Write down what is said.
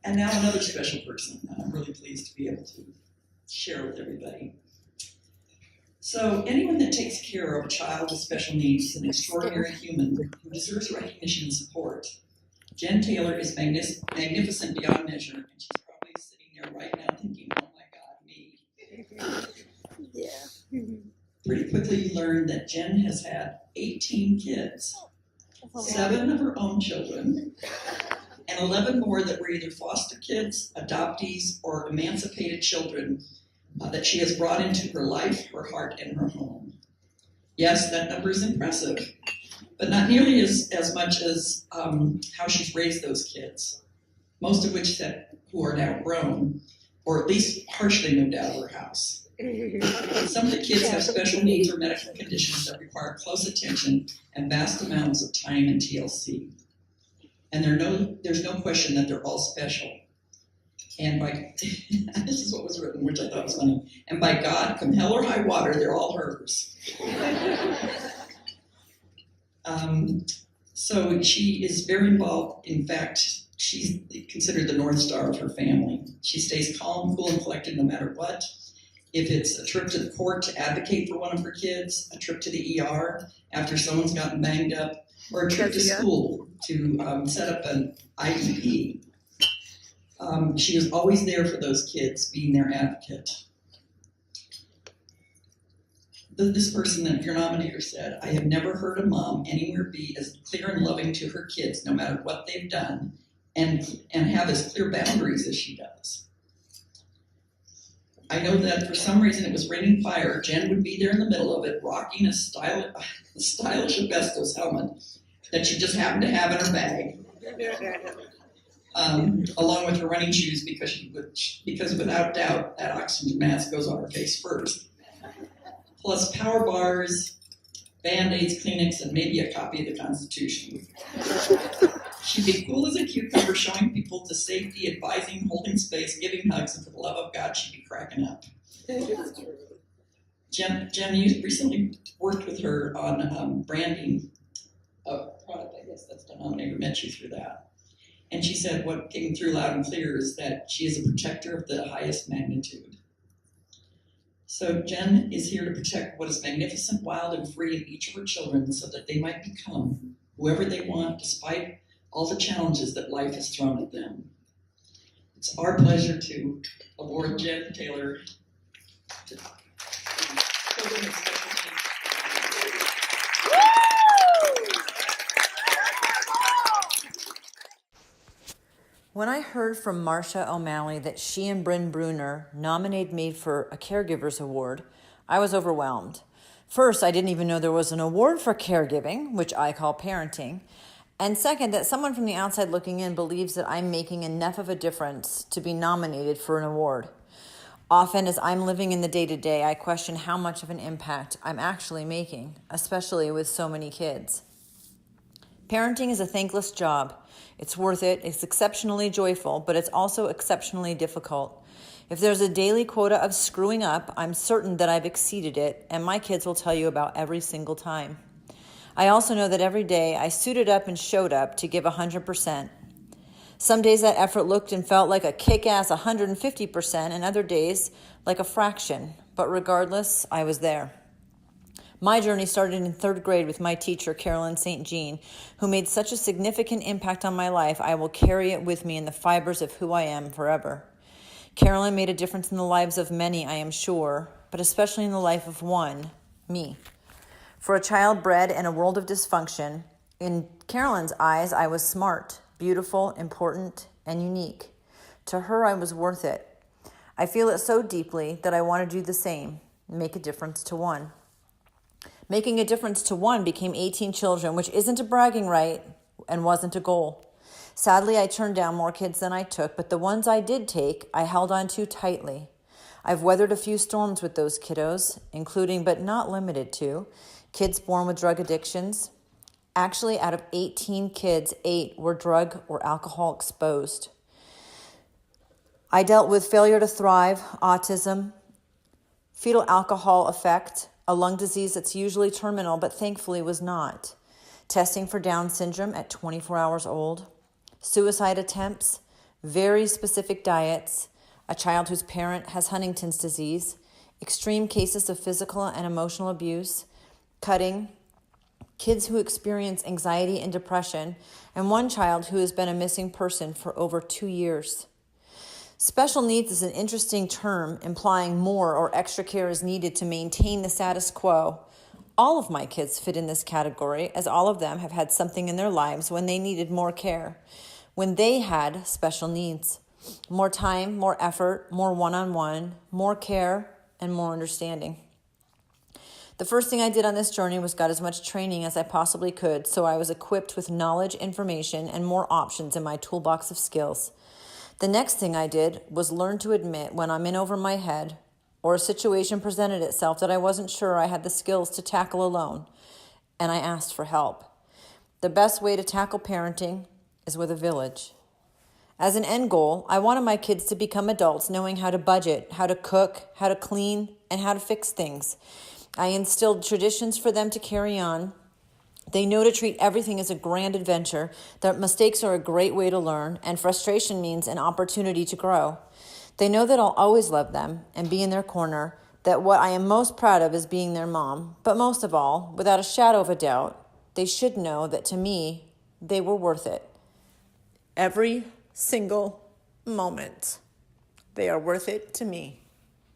And now another special person, and I'm really pleased to be able to share with everybody. So anyone that takes care of a child with special needs is an extraordinary human who deserves recognition and support. Jen Taylor is magnificent beyond measure, and she's probably sitting there right now thinking, oh my God, me. Yeah. Pretty quickly you learn that Jen has had 18 kids, 7 of her own children, and 11 more that were either foster kids, adoptees, or emancipated children that she has brought into her life, her heart, and her home. Yes, that number is impressive, but not nearly as much as how she's raised those kids, most of which who are now grown, or at least partially moved out of her house. Some of the kids have special needs or medical conditions that require close attention and vast amounts of time and TLC. And there's no question that they're all special. And this is what was written, which I thought was funny. And by God, come hell or high water, they're all hers. So she is very involved. In fact, she's considered the North Star of her family. She stays calm, cool, and collected no matter what. If it's a trip to the court to advocate for one of her kids, a trip to the ER after someone's gotten banged up, or a trip to school to set up an IEP. She was always there for those kids, being their advocate. This person, that your nominator said, I have never heard a mom anywhere be as clear and loving to her kids, no matter what they've done, and have as clear boundaries as she does. I know that for some reason it was raining fire. Jen would be there in the middle of it, rocking a stylish asbestos helmet that she just happened to have in her bag, along with her running shoes, because without doubt that oxygen mask goes on her face first. Plus power bars, Band-Aids, Kleenex, and maybe a copy of the Constitution. She'd be cool as a cucumber, showing people to safety, advising, holding space, giving hugs, and for the love of God, she'd be cracking up. Jen, you recently worked with her on branding a product. I guess that's the nominator met you through that. And she said what came through loud and clear is that she is a protector of the highest magnitude. So Jen is here to protect what is magnificent, wild, and free in each of her children so that they might become whoever they want despite all the challenges that life has thrown at them. It's our pleasure to award Jen Taylor to children of special needs. When I heard from Marcia O'Malley that she and Brynn Breuner nominated me for a Caregivers Award, I was overwhelmed. First, I didn't even know there was an award for caregiving, which I call parenting. And second, that someone from the outside looking in believes that I'm making enough of a difference to be nominated for an award. Often, as I'm living in the day-to-day, I question how much of an impact I'm actually making, especially with so many kids. Parenting is a thankless job. It's worth it, it's exceptionally joyful, but it's also exceptionally difficult. If there's a daily quota of screwing up, I'm certain that I've exceeded it, and my kids will tell you about every single time. I also know that every day I suited up and showed up to give 100%. Some days that effort looked and felt like a kick-ass 150%, and other days like a fraction. But regardless, I was there. My journey started in 3rd grade with my teacher, Carolyn St. Jean, who made such a significant impact on my life, I will carry it with me in the fibers of who I am forever. Carolyn made a difference in the lives of many, I am sure, but especially in the life of one, me. For a child bred in a world of dysfunction, in Carolyn's eyes, I was smart, beautiful, important, and unique. To her, I was worth it. I feel it so deeply that I want to do the same, make a difference to one. Making a difference to one became 18 children, which isn't a bragging right and wasn't a goal. Sadly, I turned down more kids than I took, but the ones I did take, I held on to tightly. I've weathered a few storms with those kiddos, including but not limited to kids born with drug addictions. Actually, out of 18 kids, 8 were drug or alcohol exposed. I dealt with failure to thrive, autism, fetal alcohol effect, a lung disease that's usually terminal but thankfully was not. testing for Down syndrome at 24 hours old, suicide attempts, very specific diets, a child whose parent has Huntington's disease, extreme cases of physical and emotional abuse, cutting, kids who experience anxiety and depression, and one child who has been a missing person for over 2 years. Special needs is an interesting term implying more or extra care is needed to maintain the status quo. All of my kids fit in this category, as all of them have had something in their lives when they needed more care, when they had special needs. More time, more effort, more one-on-one, more care, and more understanding. The first thing I did on this journey was got as much training as I possibly could, so I was equipped with knowledge, information, and more options in my toolbox of skills. The next thing I did was learn to admit when I'm in over my head or a situation presented itself that I wasn't sure I had the skills to tackle alone, and I asked for help. The best way to tackle parenting is with a village. As an end goal, I wanted my kids to become adults knowing how to budget, how to cook, how to clean, and how to fix things. I instilled traditions for them to carry on. They know to treat everything as a grand adventure, that mistakes are a great way to learn, and frustration means an opportunity to grow. They know that I'll always love them and be in their corner, that what I am most proud of is being their mom. But most of all, without a shadow of a doubt, they should know that to me, they were worth it. Every single moment, they are worth it to me.